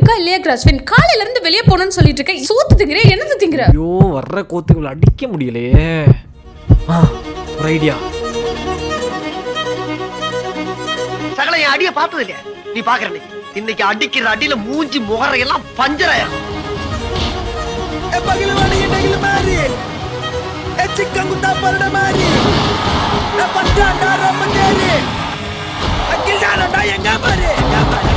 இருக்கா இல்லையா கிராஸ்வின்? காலையில இருந்து வெளியே போகணும்னு சொல்லிட்டு இருக்கேன். சோத்து திங்கிற, என்னது திங்கிற? ஐயோ வர்ற கோத்துக்குள்ள அடிக்க முடியலையே. ஒரு ஐடியா. சகல என் அடிய பார்த்தது இல்லையா? நீ பாக்குற இன்னைக்கு அடிக்கிற அடியில மூஞ்சி முகரையெல்லாம் பஞ்சராயிரும். எங்க பாரு